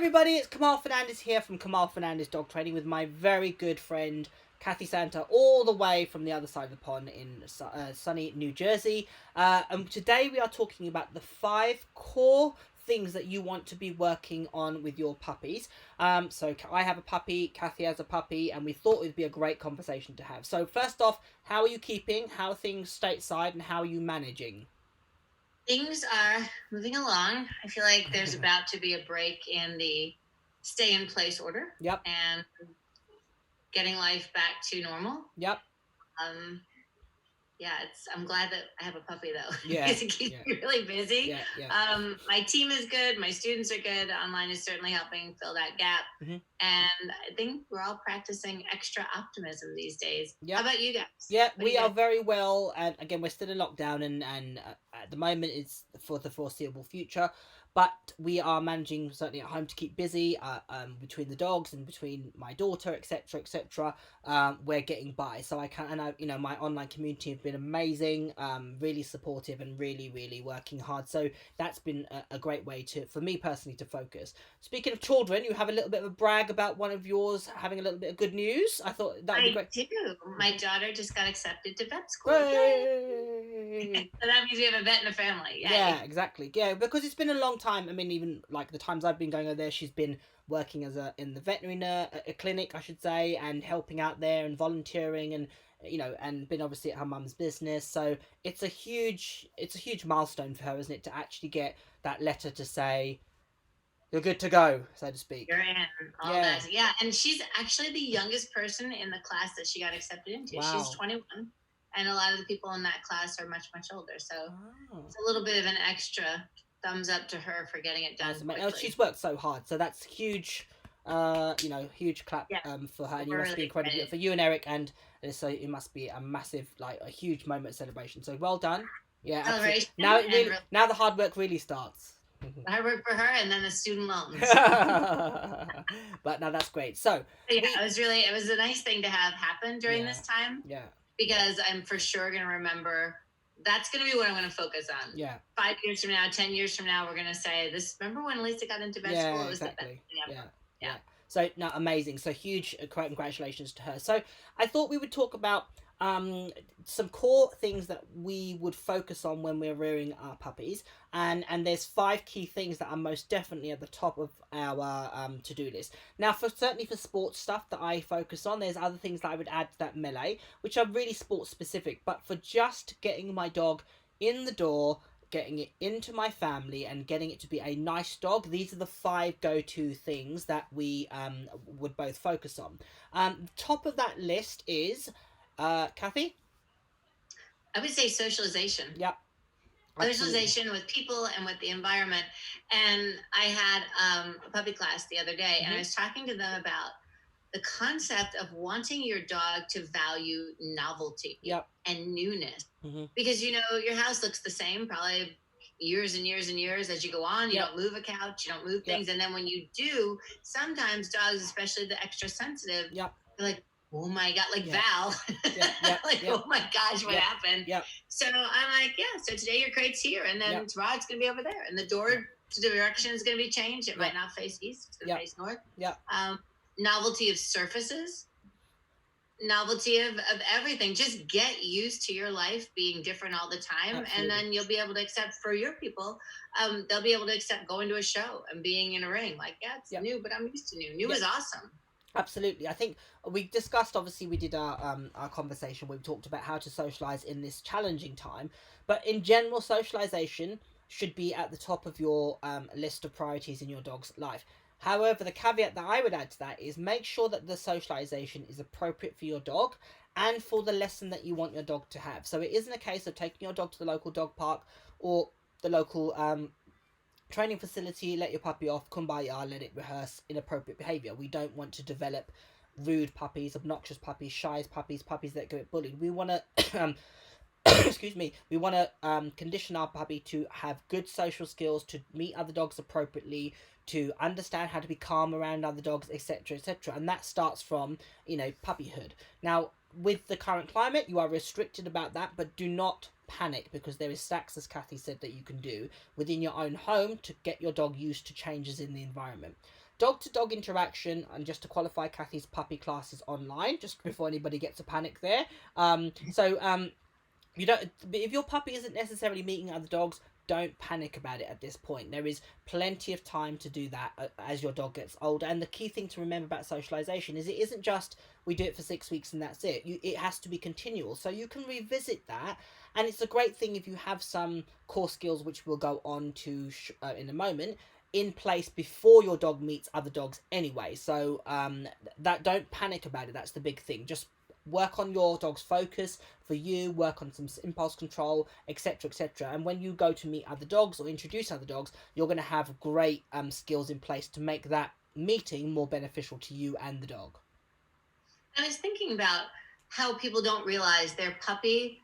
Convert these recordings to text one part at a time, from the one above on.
everybody, it's Kamal Fernandez here from Kamal Fernandez Dog Training with my very good friend Santo, all the way from the other side of the pond in sunny New Jersey. And today we are talking about the 5 core things that you want to be working on with your puppies. So I have a puppy, Kathy has a puppy, and we thought it would be a great conversation to have. So first off, how are you keeping? How are things stateside, and how are you managing? Things are moving along. I feel like there's about to be a break in the stay-in-place order. Yep. And getting life back to normal. Yep. Yeah, I'm glad that I have a puppy though. Yeah. Because it keeps me really busy. Yeah. My team is good. My students are good. Online is certainly helping fill that gap. Mm-hmm. And I think we're all practicing extra optimism these days. Yep. How about you guys? Yeah, we are very well, and again, we're still in lockdown, and at the moment it's for the foreseeable future, but we are managing certainly at home to keep busy. Between the dogs and between my daughter, etc., etc., we're getting by. So my online community have been amazing, really supportive, and really working hard. So that's been a great way for me personally to focus. Speaking of children, you have a little bit of a brag about one of yours having a little bit of good news. I thought that would be great. I do. My daughter just got accepted to vet school. Yay! So that means we have a vet in the family. Yay. Yeah, exactly. Yeah, because it's been a long time. I mean, even like the times I've been going over there, she's been working in the veterinary clinic, I should say, and helping out there and volunteering, and and been obviously at her mum's business. So it's a huge milestone for her, isn't it, to actually get that letter to say you're good to go, so to speak. You're in. All that. Yeah, and she's actually the youngest person in the class that she got accepted into. Wow. She's 21. And a lot of the people in that class are much older. So It's a little bit of an extra thumbs up to her for getting it done quickly. She's worked so hard. So that's huge, huge clap for her. And you must be incredible for you and Eric. And so it must be a massive, a huge moment of celebration. So well done. Yeah. Celebration. Now the hard work really starts. The hard work for her, and then the student loans. But no, that's great. So it was a nice thing to have happen during this time. Yeah. Because I'm for sure going to remember, that's going to be what I'm going to focus on. Yeah. 5 years from now, 10 years from now, we're going to say, remember when Lisa got into vet school? It was exactly. the best thing ever. Yeah. So, no, amazing. So, huge congratulations to her. So, I thought we would talk about some core things that we would focus on when we're rearing our puppies, and there's 5 key things that are most definitely at the top of our to-do list. Now, certainly for sports stuff that I focus on, there's other things that I would add to that melee, which are really sports specific, but for just getting my dog in the door, getting it into my family, and getting it to be a nice dog, these are the 5 go-to things that we would both focus on. Top of that list is Kathy? I would say socialization. Yep. Socialization with people and with the environment. And I had a puppy class the other day, and I was talking to them about the concept of wanting your dog to value novelty and newness. Because, your house looks the same probably years and years and years as you go on. You don't move a couch, you don't move things. And then when you do, sometimes dogs, especially the extra sensitive, they're like, oh my God, Val, oh my gosh, what happened? So I'm like, so today your crate's here, and then Rod's going to be over there, and the door direction is going to be changed. It might not face east, it's going to face north. Novelty of surfaces, novelty of everything. Just get used to your life being different all the time. Absolutely. And then you'll be able to accept, for your people, they'll be able to accept going to a show and being in a ring. It's new, but I'm used to new. New is awesome. Absolutely. I think we discussed, obviously we did our conversation where we talked about how to socialize in this challenging time, but in general, socialization should be at the top of your list of priorities in your dog's life. However, the caveat that I would add to that is make sure that the socialization is appropriate for your dog and for the lesson that you want your dog to have. So it isn't a case of taking your dog to the local dog park or the local training facility, let your puppy off, kumbaya, let it rehearse inappropriate behaviour. We don't want to develop rude puppies, obnoxious puppies, shy puppies, puppies that get bullied. We want to we want to condition our puppy to have good social skills, to meet other dogs appropriately, to understand how to be calm around other dogs, etc., etc. And that starts from, puppyhood. Now, with the current climate, you are restricted about that, but do not panic, because there is stacks, as Kathy said, that you can do within your own home to get your dog used to changes in the environment. dog-to-dog interaction, and just to qualify, Kathy's puppy class is online, just before anybody gets a panic there. You don't. If your puppy isn't necessarily meeting other dogs, don't panic about it at this point. There is plenty of time to do that as your dog gets older. And the key thing to remember about socialization is it isn't just we do it for 6 weeks and that's it. It has to be continual. So you can revisit that. And it's a great thing if you have some core skills, which we'll go on to in a moment, in place before your dog meets other dogs anyway. So that don't panic about it. That's the big thing. Just work on your dog's focus for you, work on some impulse control, etc, etc. And when you go to meet other dogs or introduce other dogs, you're going to have great skills in place to make that meeting more beneficial to you and the dog. I was thinking about how people don't realize their puppy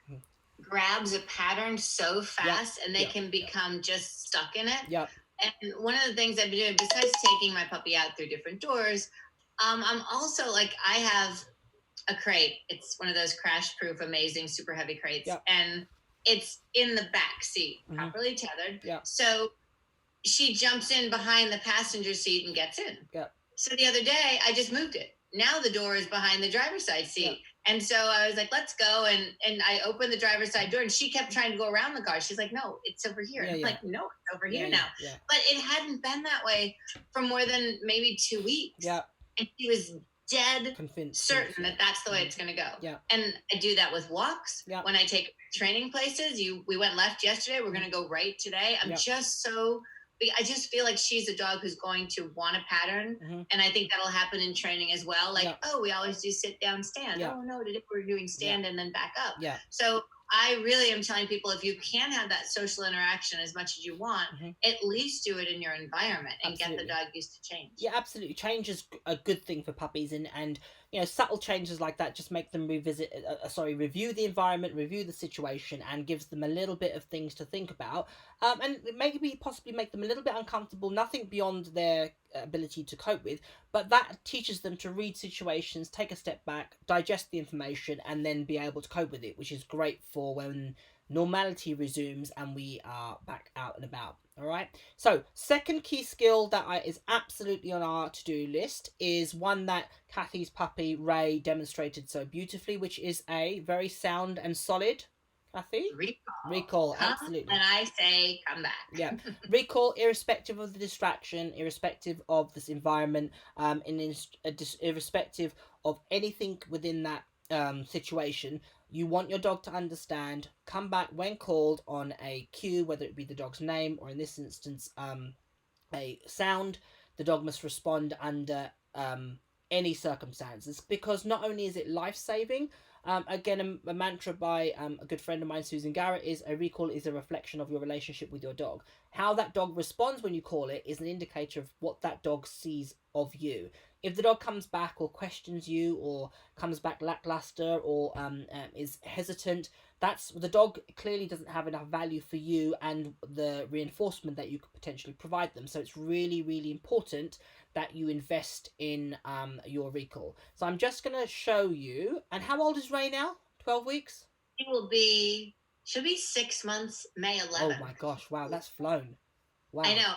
grabs a pattern so fast, and they can become just stuck in it. And one of the things I've been doing, besides taking my puppy out through different doors, I'm also like, I have a crate. It's one of those crash proof, amazing, super heavy crates. And it's in the back seat, properly tethered. So she jumps in behind the passenger seat and gets in. So the other day I just moved it. Now the door is behind the driver's side seat. And so I was like, let's go. And I opened the driver's side door, and she kept trying to go around the car. She's like, no, it's over here. I'm like, no, it's over here now. But it hadn't been that way for more than maybe 2 weeks. And she was dead certain that that's the way it's going to go. And I do that with walks. When I take training places, we went left yesterday, we're going to go right today. I just feel like she's a dog who's going to want a pattern. And I think that'll happen in training as well. Like, oh, we always do sit down, stand. Oh no, today we're doing stand and then back up. So I really am telling people, if you can have that social interaction as much as you want, at least do it in your environment and get the dog used to change. Absolutely. Change is a good thing for puppies, and you know, subtle changes like that just make them review the environment, review the situation, and gives them a little bit of things to think about, and maybe possibly make them a little bit uncomfortable. Nothing beyond their ability to cope with, but that teaches them to read situations, take a step back, digest the information, and then be able to cope with it, which is great for when normality resumes and we are back out and about. All right. So second key skill that is absolutely on our to-do list is one that Kathy's puppy Ray demonstrated so beautifully, which is a very sound and solid, Kathy? Recall, absolutely. When I say come back. Recall, irrespective of the distraction, irrespective of this environment, irrespective of anything within that situation. You want your dog to understand, come back when called on a cue, whether it be the dog's name or in this instance a sound. The dog must respond under any circumstances, because not only is it life-saving, again, a mantra by a good friend of mine, Susan Garrett, is a recall is a reflection of your relationship with your dog. How that dog responds when you call it is an indicator of what that dog sees of you. If the dog comes back or questions you, or comes back lackluster, or is hesitant, that's the dog clearly doesn't have enough value for you and the reinforcement that you could potentially provide them. So it's really, really important that you invest in your recall. So I'm just going to show you. And how old is Ray now? 12 weeks? She'll be 6 months, May 11th. Oh my gosh, wow, that's flown. Wow. I know.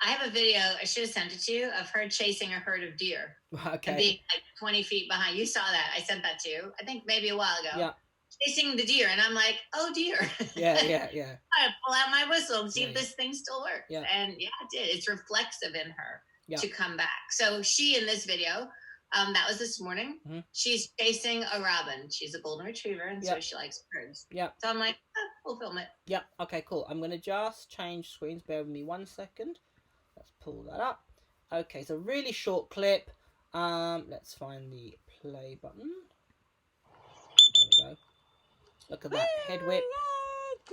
I have a video, I should have sent it to you, of her chasing a herd of deer. Okay. And being like 20 feet behind. You saw that. I sent that to you, I think maybe a while ago. Chasing the deer, and I'm like, oh dear. Yeah. I pull out my whistle and see if this thing still works. And it did. It's reflexive in her to come back. So she, in this video, that was this morning, she's chasing a robin. She's a golden retriever, and so she likes birds. So I'm like, we'll film it. Okay, cool. I'm going to just change screens. Bear with me 1 second. Let's pull that up. Okay, so really short clip. Let's find the play button. There we go. Look at that head whip.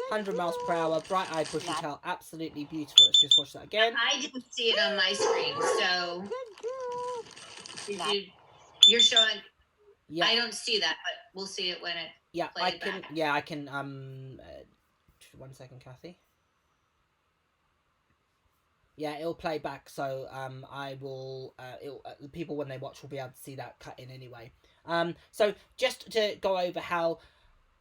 100 miles per hour, bright-eyed bushy tail, absolutely beautiful. Let's just watch that again. I didn't see it on my screen, so you're showing. I don't see that, but we'll see it when it plays back. I can. 1 second, Kathy. Yeah, it'll play back, so I will. The people when they watch will be able to see that cut in anyway. So just to go over how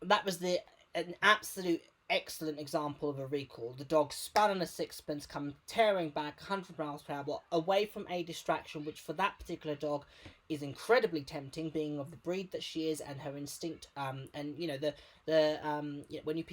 that was an absolute excellent example of a recall. The dog spat on a sixpence, come tearing back 100 miles per hour away from a distraction, which for that particular dog is incredibly tempting, being of the breed that she is and her instinct. And you know when you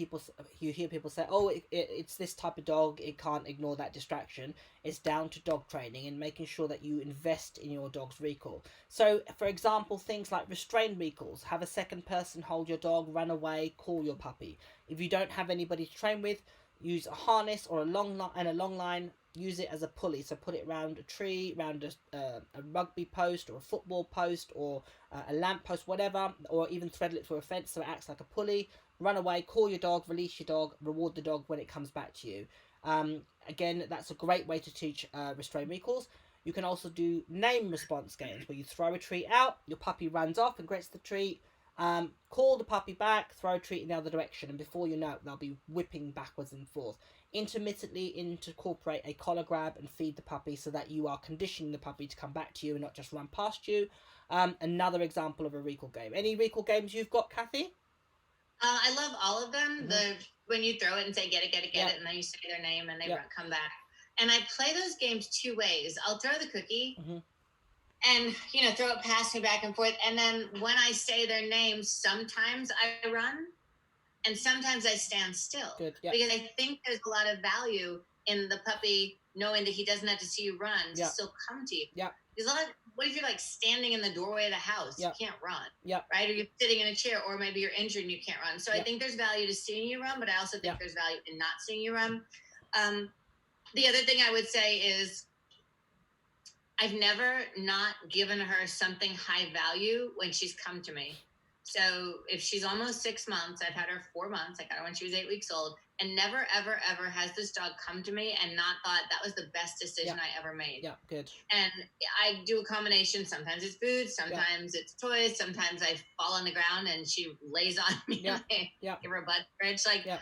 hear people say, "Oh, it's this type of dog; it can't ignore that distraction." It's down to dog training and making sure that you invest in your dog's recall. So, for example, things like restrained recalls: have a second person hold your dog, run away, call your puppy. If you don't have anybody to train with, use a harness or a long line. Use it as a pulley. So put it around a tree, around a rugby post or a football post or a lamp post, whatever, or even thread it through a fence so it acts like a pulley. Run away, call your dog, release your dog, reward the dog when it comes back to you. Again, that's a great way to teach restraint recalls. You can also do name response games where you throw a treat out, your puppy runs off and gets the treat. Call the puppy back, throw a treat in the other direction, and before you know it, they'll be whipping backwards and forth. Intermittently incorporate a collar grab and feed the puppy so that you are conditioning the puppy to come back to you and not just run past you. Another example of a recall game. Any recall games you've got, Kathy? I love all of them. When you throw it and say, get it, and then you say their name and they come back. And I play those games two ways. I'll throw the cookie and, throw it past me back and forth. And then when I say their name, sometimes I run and sometimes I stand still. Good, because I think there's a lot of value in the puppy knowing that he doesn't have to see you run to still come to you. Because what if you're like standing in the doorway of the house? You can't run. Right? Or you're sitting in a chair, or maybe you're injured and you can't run. So I think there's value to seeing you run, but I also think there's value in not seeing you run. The other thing I would say is I've never not given her something high value when she's come to me. So if she's almost 6 months, I've had her 4 months. I got her when she was 8 weeks old, and never, ever, ever has this dog come to me and not thought that was the best decision I ever made. Yeah, good. And I do a combination. Sometimes it's food, sometimes it's toys, sometimes I fall on the ground and she lays on me. And I give her a butt scratch.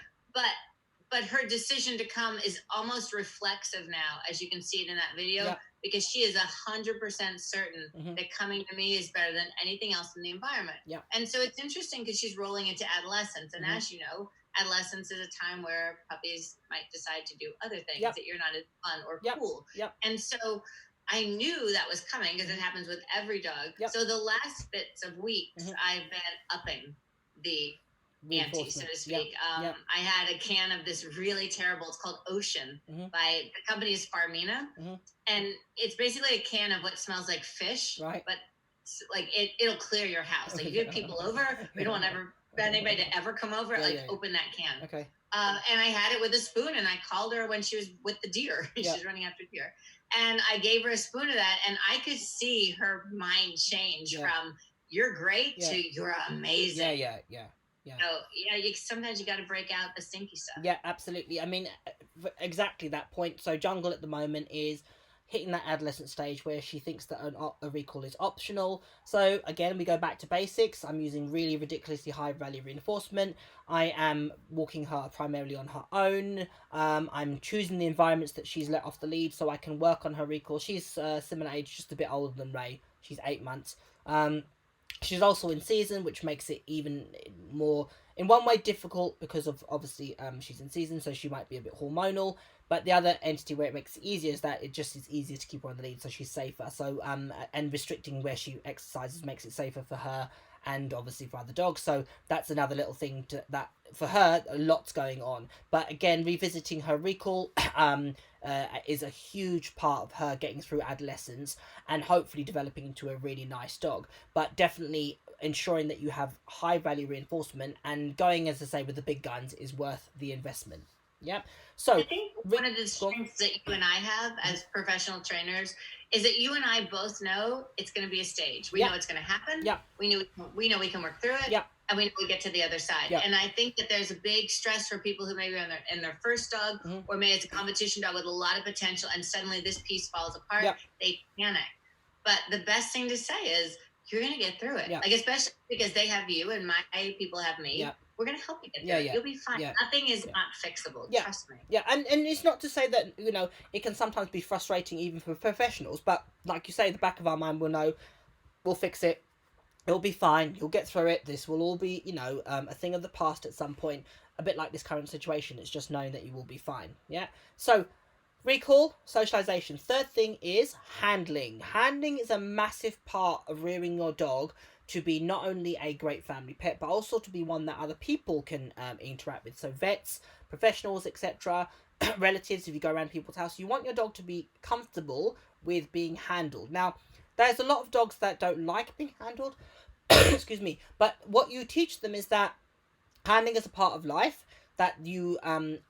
But her decision to come is almost reflexive now, as you can see it in that video, because she is 100% certain that coming to me is better than anything else in the environment. And so it's interesting because she's rolling into adolescence. And as you know, adolescence is a time where puppies might decide to do other things that you're not as fun or cool. And so I knew that was coming because it happens with every dog. So the last bits of weeks, I've been upping the ante, so to speak. I had a can of this really terrible, it's called Ocean by the company is Farmina, and it's basically a can of what smells like fish, but like it'll clear your house. Like if you have people over, we don't want anybody to ever come over, open that can. And I had it with a spoon, and I called her when she was with the deer. She was running after deer, and I gave her a spoon of that, and I could see her mind change from "you're great" to "you're amazing." So sometimes you got to break out the stinky stuff. Yeah, absolutely. I mean, exactly that point. So Jungle at the moment is hitting that adolescent stage where she thinks that a recall is optional. So again, we go back to basics. I'm using really ridiculously high value reinforcement. I am walking her primarily on her own. I'm choosing the environments that she's let off the lead so I can work on her recall. She's similar age, just a bit older than Ray. She's 8 months. She's also in season, which makes it even more, in one way, difficult because of obviously she's in season, so she might be a bit hormonal. But the other entity where it makes it easier is that it just is easier to keep her on the lead, so she's safer. So and restricting where she exercises makes it safer for her and obviously for other dogs. So that's another little thing that for her, a lot's going on. But again, revisiting her recall is a huge part of her getting through adolescence and hopefully developing into a really nice dog. But definitely ensuring that you have high value reinforcement and going, as I say, with the big guns is worth the investment. Yeah. So I think one of the strengths that you and I have as professional trainers is that you and I both know it's going to be a stage. We know it's going to happen. We know we can work through it. And we know we get to the other side. And I think that there's a big stress for people who maybe are in their first dog, or maybe it's a competition dog with a lot of potential, and suddenly this piece falls apart. They panic. But the best thing to say is you're going to get through it. Like, especially because they have you and my people have me. We're going to help you get through it. You'll be fine. Nothing is not fixable. Trust me. And it's not to say that, it can sometimes be frustrating even for professionals. But like you say, the back of our mind will know we'll fix it. It'll be fine. You'll get through it. This will all be, a thing of the past at some point. a bit like this current situation. It's just knowing that you will be fine. Yeah. So recall, socialization. Third thing is handling. Handling is a massive part of rearing your dog to be not only a great family pet, but also to be one that other people can interact with. So vets, professionals, etc., relatives, if you go around people's house, you want your dog to be comfortable with being handled. Now, there's a lot of dogs that don't like being handled, excuse me, but what you teach them is that handling is a part of life, that you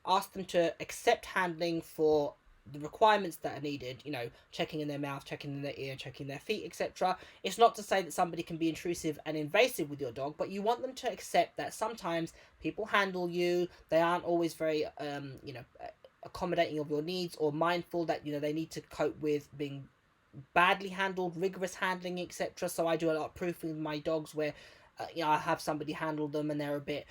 ask them to accept handling for the requirements that are needed, checking in their mouth, checking in their ear, checking their feet, etc. It's not to say that somebody can be intrusive and invasive with your dog, but you want them to accept that sometimes people handle you, they aren't always very accommodating of your needs, or mindful that they need to cope with being badly handled, rigorous handling, etc. So I do a lot of proofing with my dogs where I have somebody handle them and they're a bit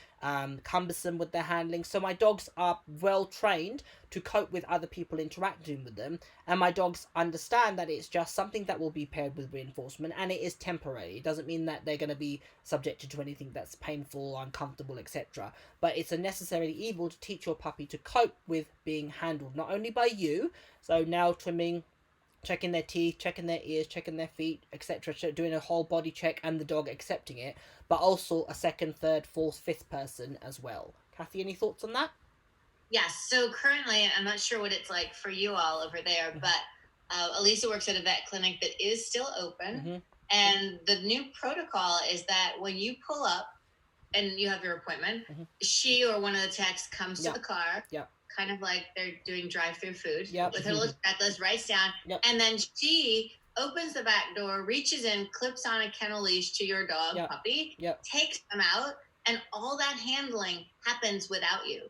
cumbersome with their handling. So my dogs are well trained to cope with other people interacting with them, and my dogs understand that it's just something that will be paired with reinforcement, and it is temporary. It doesn't mean that they're going to be subjected to anything that's painful, uncomfortable, etc. But it's a necessary evil to teach your puppy to cope with being handled, not only by you, so nail trimming, checking their teeth, checking their ears, checking their feet, etc., doing a whole body check and the dog accepting it, but also a second, third, fourth, fifth person as well. Kathy, any thoughts on that? Yes. So currently, I'm not sure what it's like for you all over there, but Elisa works at a vet clinic that is still open. And the new protocol is that when you pull up and you have your appointment, she or one of the techs comes to the car, kind of like they're doing drive-through food, with her little checklist, writes down, and then she opens the back door, reaches in, clips on a kennel leash to your dog, puppy, takes them out, and all that handling happens without you.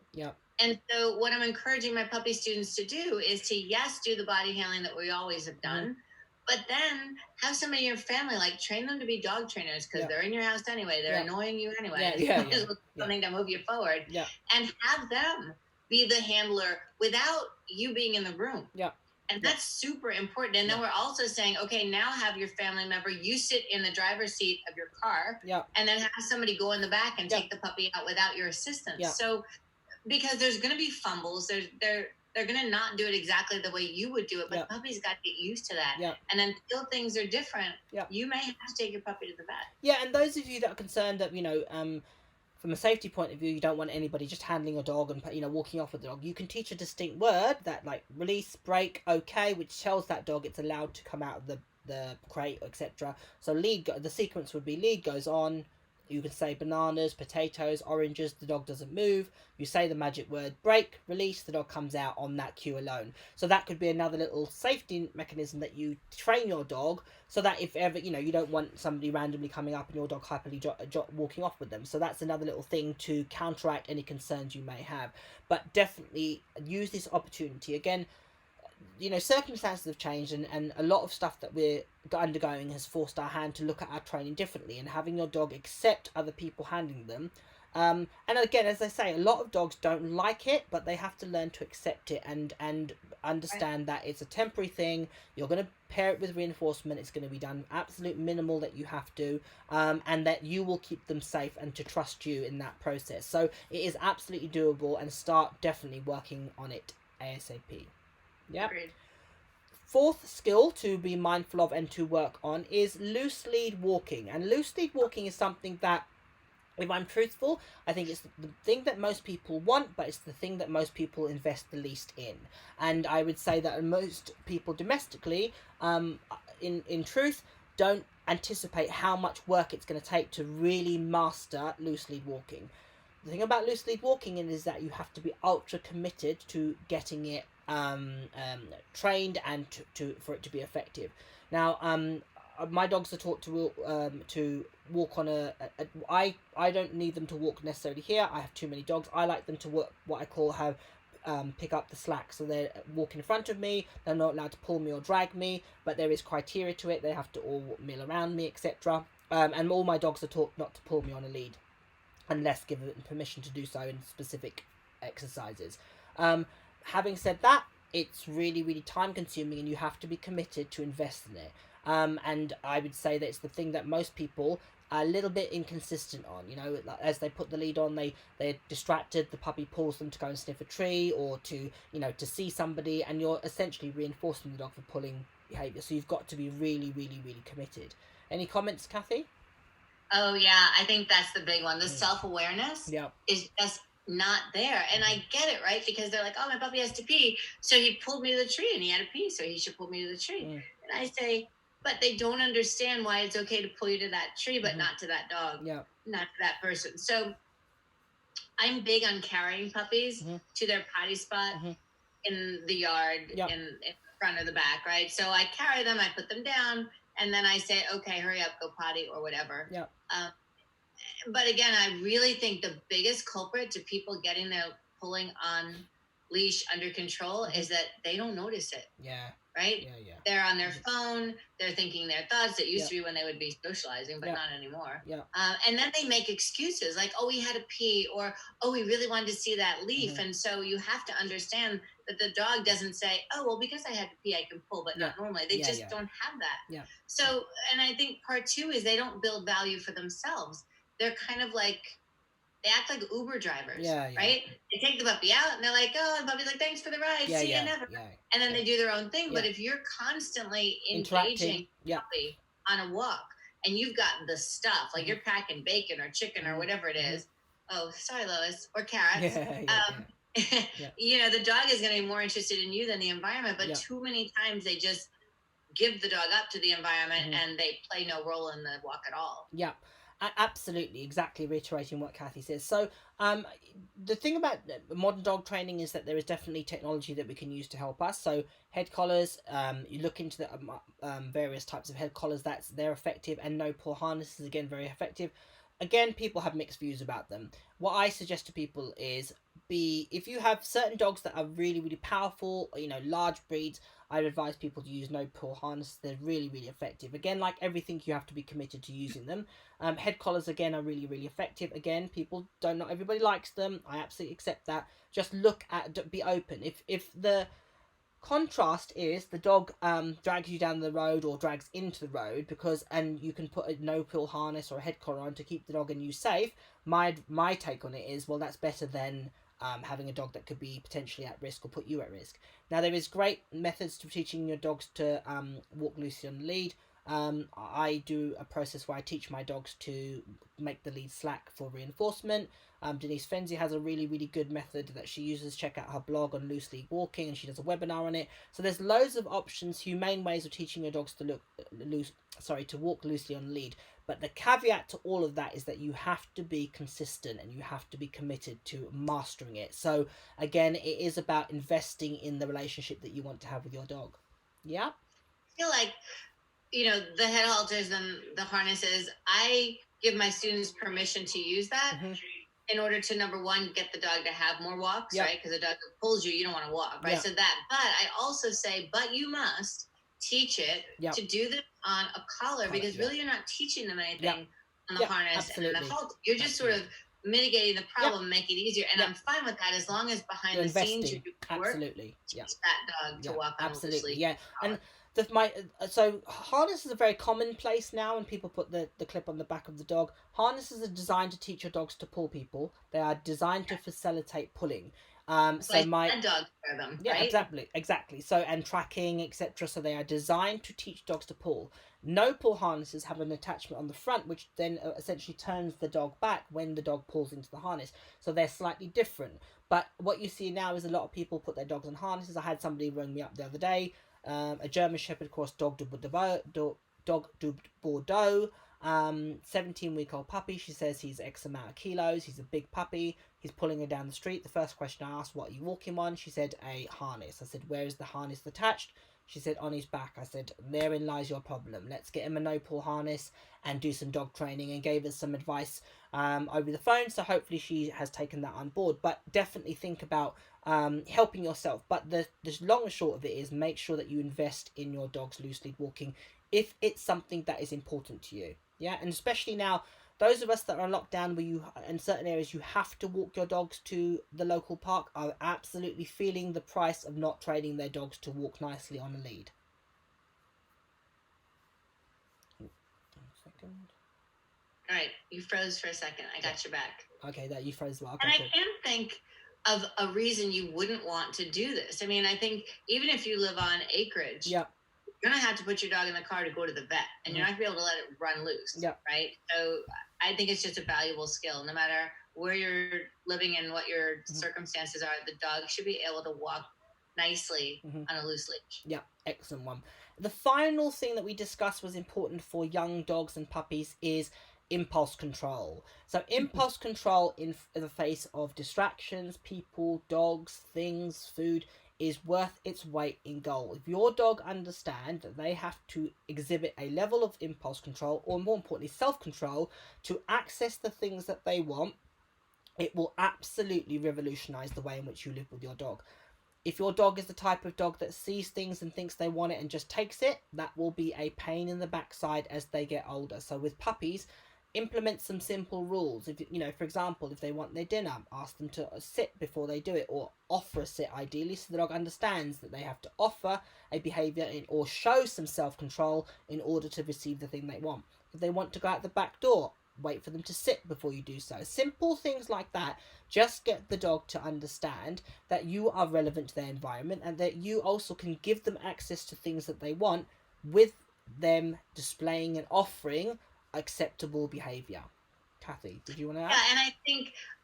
And so what I'm encouraging my puppy students to do is to, yes, do the body handling that we always have done, but then have somebody in your family, like, train them to be dog trainers, because they're in your house anyway. They're annoying you anyway. Something to move you forward. And have them be the handler without you being in the room. And that's super important. And then we're also saying, okay, now have your family member, you sit in the driver's seat of your car, and then have somebody go in the back and take the puppy out without your assistance. So, because there's going to be fumbles, they're going to not do it exactly the way you would do it, but the puppy's got to get used to that. And until things are different, you may have to take your puppy to the vet. And those of you that are concerned that, from a safety point of view, you don't want anybody just handling a dog and, walking off with the dog. You can teach a distinct word that, like, release, break, okay, which tells that dog it's allowed to come out of the crate, etc. So the sequence would be lead goes on. You can say bananas, potatoes, oranges, the dog doesn't move. You say the magic word break, release, the dog comes out on that cue alone. So that could be another little safety mechanism that you train your dog, so that if ever, you don't want somebody randomly coming up and your dog hyperly walking off with them. So that's another little thing to counteract any concerns you may have. But definitely use this opportunity. Again, circumstances have changed, and a lot of stuff that we're undergoing has forced our hand to look at our training differently, and having your dog accept other people handling them. And again, as I say, a lot of dogs don't like it, but they have to learn to accept it and understand that it's a temporary thing. You're going to pair it with reinforcement. It's going to be done absolute minimal that you have to, and that you will keep them safe and to trust you in that process. So it is absolutely doable, and start definitely working on it ASAP. Agreed. Fourth skill to be mindful of and to work on is loose lead walking. And loose lead walking is something that, if I'm truthful, I think it's the thing that most people want, but it's the thing that most people invest the least in. And I would say that most people domestically, in truth, don't anticipate how much work it's going to take to really master loose lead walking. The thing about loose lead walking is that you have to be ultra committed to getting it trained and for it to be effective. Now, my dogs are taught to walk on I don't need them to walk necessarily here. I have too many dogs. I like them to work what I call pick up the slack. So they walk in front of me. They're not allowed to pull me or drag me, but there is criteria to it. They have to all mill around me, etc. And all my dogs are taught not to pull me on a lead, unless given permission to do so in specific exercises. Having said that, it's really, really time consuming, and you have to be committed to invest in it. And I would say that it's the thing that most people a little bit inconsistent on. You know, like, as they put the lead on, they're distracted. The puppy pulls them to go and sniff a tree or to, you know, to see somebody, and you're essentially reinforcing the dog for pulling behaviour. So you've got to be really, really, really committed. Any comments, Kathy? Oh yeah, I think that's the big one. The self-awareness is just not there. And I get it, right? Because they're like, oh, my puppy has to pee, so he pulled me to the tree, and he had to pee, so he should pull me to the tree. And I say, but they don't understand why it's okay to pull you to that tree, but not to that dog, not to that person. So I'm big on carrying puppies to their potty spot in the yard, in the front or the back, right? So I carry them, I put them down, and then I say, okay, hurry up, go potty or whatever. But again, I really think the biggest culprit to people getting their pulling on leash under control is that they don't notice it. Right? They're on their phone. They're thinking their thoughts. It used to be when they would be socializing, but not anymore. And then they make excuses like, oh, we had to pee, or, oh, we really wanted to see that leaf. And so you have to understand that the dog doesn't say, oh, well, because I had to pee, I can pull, but not normally. They just don't have that. So, and I think part two is they don't build value for themselves. They're kind of like, they act like Uber drivers, right? They take the puppy out and they're like, oh, and puppy's like, thanks for the ride, see you never. And then they do their own thing. But if you're constantly engaging puppy on a walk and you've got the stuff, like you're packing bacon or chicken or whatever it is, oh, sorry, Lois, or carrots. You know, the dog is going to be more interested in you than the environment. But too many times they just give the dog up to the environment and they play no role in the walk at all. Absolutely, exactly, reiterating what Kathy says. So the thing about modern dog training is that there is definitely technology that we can use to help us. So head collars, you look into the various types of head collars, they're effective, and no pull harnesses, again, very effective. Again, people have mixed views about them. What I suggest to people is if you have certain dogs that are really, really powerful, you know, large breeds, I'd advise people to use no pull harnesses. They're really, really effective. Again, like everything, you have to be committed to using them. Head collars, again, are really, really effective. Again, not everybody likes them. I absolutely accept that. Just be open. If the contrast is the dog drags you down the road or drags into the road and you can put a no pull harness or a head collar on to keep the dog and you safe, my take on it is, well, that's better than having a dog that could be potentially at risk or put you at risk. Now, there is great methods to teaching your dogs to walk loosely on the lead. I do a process where I teach my dogs to make the lead slack for reinforcement. Denise Fenzi has a really, really good method that she uses. Check out her blog on loose lead walking, and she does a webinar on it. So there's loads of options, humane ways of teaching your dogs to walk loosely on the lead. But the caveat to all of that is that you have to be consistent and you have to be committed to mastering it. So again, it is about investing in the relationship that you want to have with your dog. I feel like, you know, the head halters and the harnesses, I give my students permission to use that in order to, number one, get the dog to have more walks, right? Because a dog that pulls you, you don't want to walk, right? So that, but I also say, but you must teach it to do this on a collar, because really you're not teaching them anything on the harness and the halter. You're just sort of mitigating the problem, make it easier. And I'm fine with that as long as behind you're the scenes you do work to teach that dog to walk on absolutely. And so harnesses are very commonplace now, and people put the clip on the back of the dog. Harnesses are designed to teach your dogs to pull people. They are designed to facilitate pulling. So my dogs wear them, right? Exactly. So, and tracking, etc. So they are designed to teach dogs to pull. No pull harnesses have an attachment on the front, which then essentially turns the dog back when the dog pulls into the harness. So they're slightly different. But what you see now is a lot of people put their dogs on harnesses. I had somebody ring me up the other day. A German Shepherd, of course, dog du Bordeaux, 17-week-old puppy. She says he's X amount of kilos. He's a big puppy. He's pulling her down the street. The first question I asked, what are you walking on? She said, a harness. I said, where is the harness attached? She said, on his back. I said, therein lies your problem. Let's get him a no-pull harness and do some dog training, and gave us some advice over the phone. So hopefully she has taken that on board. But definitely think about helping yourself. But the long and short of it is, make sure that you invest in your dog's loose lead walking if it's something that is important to you. Yeah, and especially now, those of us that are on lockdown, where you, in certain areas, you have to walk your dogs to the local park, are absolutely feeling the price of not training their dogs to walk nicely on a lead. All right, you froze for a second. I got your back. Okay, that you froze well. Okay, and I cool. can't think of a reason you wouldn't want to do this. I mean, I think even if you live on acreage, Yeah. you're going to have to put your dog in the car to go to the vet, and you're not going to be able to let it run loose, Yeah. right? So I think it's just a valuable skill. No matter where you're living and what your circumstances are, the dog should be able to walk nicely on a loose leash. Yeah, excellent one. The final thing that we discussed was important for young dogs and puppies is impulse control. So impulse control in the face of distractions, people, dogs, things, food is worth its weight in gold. If your dog understands that they have to exhibit a level of impulse control, or more importantly self-control, to access the things that they want, it will absolutely revolutionize the way in which you live with your dog. If your dog is the type of dog that sees things and thinks they want it and just takes it, that will be a pain in the backside as they get older. So with puppies, implement some simple rules. If for example, if they want their dinner, ask them to sit before they do it, or offer a sit ideally, so the dog understands that they have to offer a behaviour or show some self-control in order to receive the thing they want. If they want to go out the back door, wait for them to sit before you do so. Simple things like that just get the dog to understand that you are relevant to their environment, and that you also can give them access to things that they want with them displaying and offering acceptable behaviour. Kathy, did you want to add? Yeah, and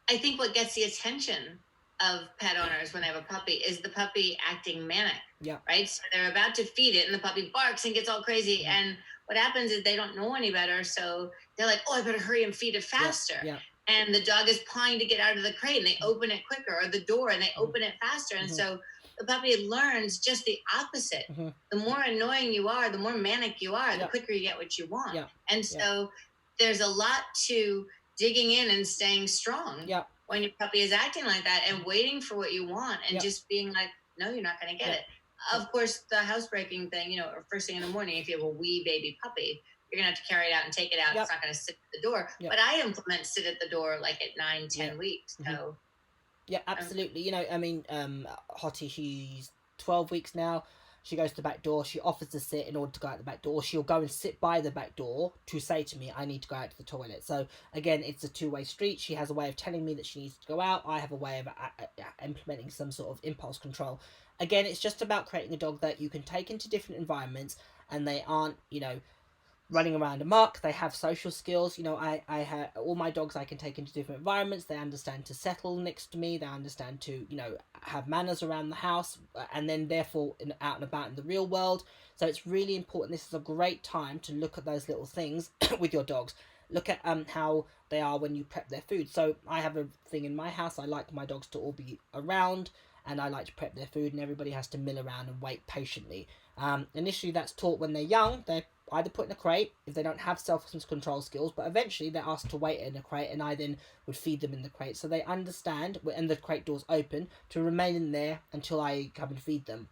I think what gets the attention of pet owners when they have a puppy is the puppy acting manic. Yeah. Right? So they're about to feed it and the puppy barks and gets all crazy. And what happens is they don't know any better. So they're like, oh, I better hurry and feed it faster. Yeah. And the dog is pawing to get out of the crate, and they open it quicker, or the door, and they open it faster. And so the puppy learns just the opposite. The more annoying you are, the more manic you are, the quicker you get what you want. And so there's a lot to digging in and staying strong when your puppy is acting like that and waiting for what you want, and just being like, no, you're not going to get it. Of course, the housebreaking thing, or first thing in the morning, if you have a wee baby puppy, you're going to have to carry it out and take it out. It's not going to sit at the door. But I implement sit at the door like at 9-10 weeks. So yeah, absolutely. Hottie, she's 12 weeks now. She goes to the back door. She offers to sit in order to go out the back door. She'll go and sit by the back door to say to me, I need to go out to the toilet. So, again, it's a two-way street. She has a way of telling me that she needs to go out. I have a way of implementing some sort of impulse control. Again, it's just about creating a dog that you can take into different environments, and they aren't, running around amok. They have social skills. I have all my dogs I can take into different environments. They understand to settle next to me. They understand to have manners around the house, and then therefore out and about in the real world. So it's really important. This is a great time to look at those little things with your dogs. Look at how they are when you prep their food. So I have a thing in my house. I like my dogs to all be around, and I like to prep their food, and everybody has to mill around and wait patiently. Initially that's taught when they're young. They're either put in a crate if they don't have self-control skills, but eventually they're asked to wait in a crate, and I then would feed them in the crate. So they understand, and the crate door's open, to remain in there until I come and feed them.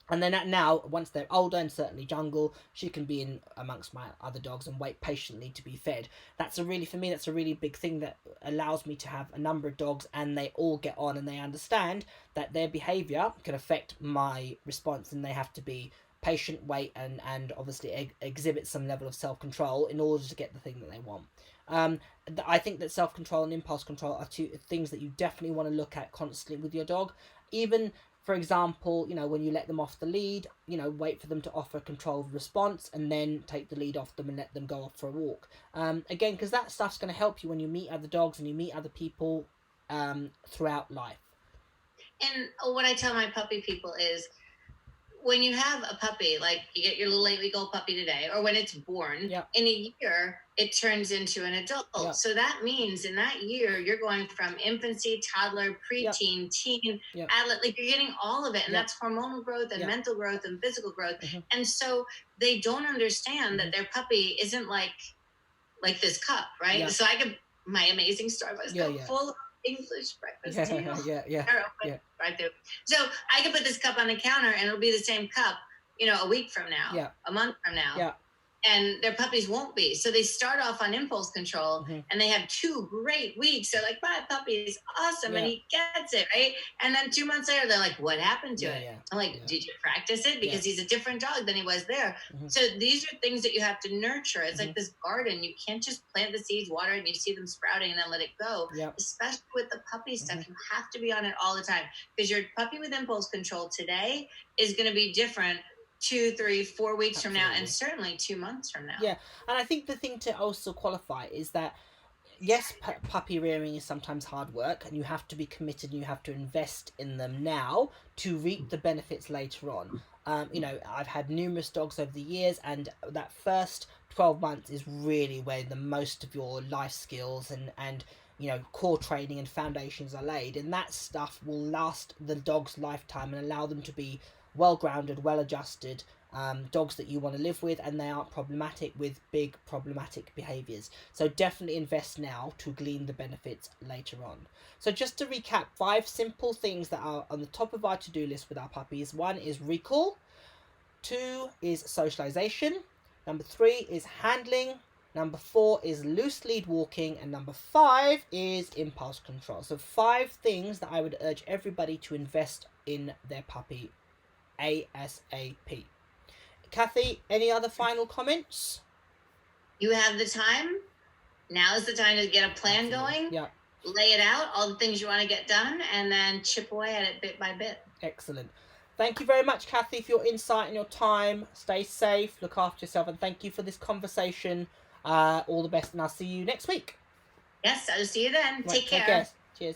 And then now, once they're older, and certainly Jungle, she can be in amongst my other dogs and wait patiently to be fed. That's a really big thing that allows me to have a number of dogs, and they all get on, and they understand that their behaviour can affect my response, and they have to be patient, wait, and obviously exhibit some level of self-control in order to get the thing that they want. I think that self-control and impulse control are two things that you definitely want to look at constantly with your dog. Even, for example, when you let them off the lead, wait for them to offer a controlled response, and then take the lead off them and let them go off for a walk. Again, because that stuff's going to help you when you meet other dogs and you meet other people throughout life. And what I tell my puppy people is, when you have a puppy, like you get your little 8-week-old puppy today, or when it's born, in a year, it turns into an adult. So that means in that year, you're going from infancy, toddler, preteen, teen, adult, like you're getting all of it. And that's hormonal growth and mental growth and physical growth. And so they don't understand that their puppy isn't like this cup, right? So my amazing Starbucks cup full of English breakfast right there. So I could put this cup on the counter, and it'll be the same cup, a week from now, a month from now. and their puppies won't be. So they start off on impulse control, Mm-hmm. and they have 2 great weeks. They're like, my puppy is awesome, Yeah. and he gets it, right? And then 2 months later, they're like, what happened to Yeah, it? yeah, I'm like, yeah. did you practice it? Because Yeah. he's a different dog than he was there. Mm-hmm. So these are things that you have to nurture. It's Mm-hmm. like this garden. You can't just plant the seeds, water it, and you see them sprouting and then let it go. Yeah. Especially with the puppy stuff, Mm-hmm. you have to be on it all the time, because your puppy with impulse control today is going to be different 2, 3, 4 weeks from now, and Absolutely. certainly 2 months from now. Yeah, and I think the thing to also qualify is that yes, puppy rearing is sometimes hard work, and you have to be committed and you have to invest in them now to reap the benefits later on. You know, I've had numerous dogs over the years, and that first 12 months is really where the most of your life skills and you know, core training and foundations are laid, and that stuff will last the dog's lifetime and allow them to be well grounded, well adjusted, dogs that you want to live with, and they aren't problematic with big problematic behaviours. So definitely invest now to glean the benefits later on. So just to recap, 5 simple things that are on the top of our to-do list with our puppies. 1 is recall, 2 is socialization, number 3 is handling, number 4 is loose lead walking, and number 5 is impulse control. So 5 things that I would urge everybody to invest in their puppy ASAP. Kathy, any other final comments? You have the time. Now is the time to get a plan going. Yeah. Lay it out, all the things you want to get done, and then chip away at it bit by bit. Excellent. Thank you very much, Kathy, for your insight and your time. Stay safe, look after yourself, and thank you for this conversation. All the best, and I'll see you next week. Yes, I'll see you then. Right, Take care. Cheers.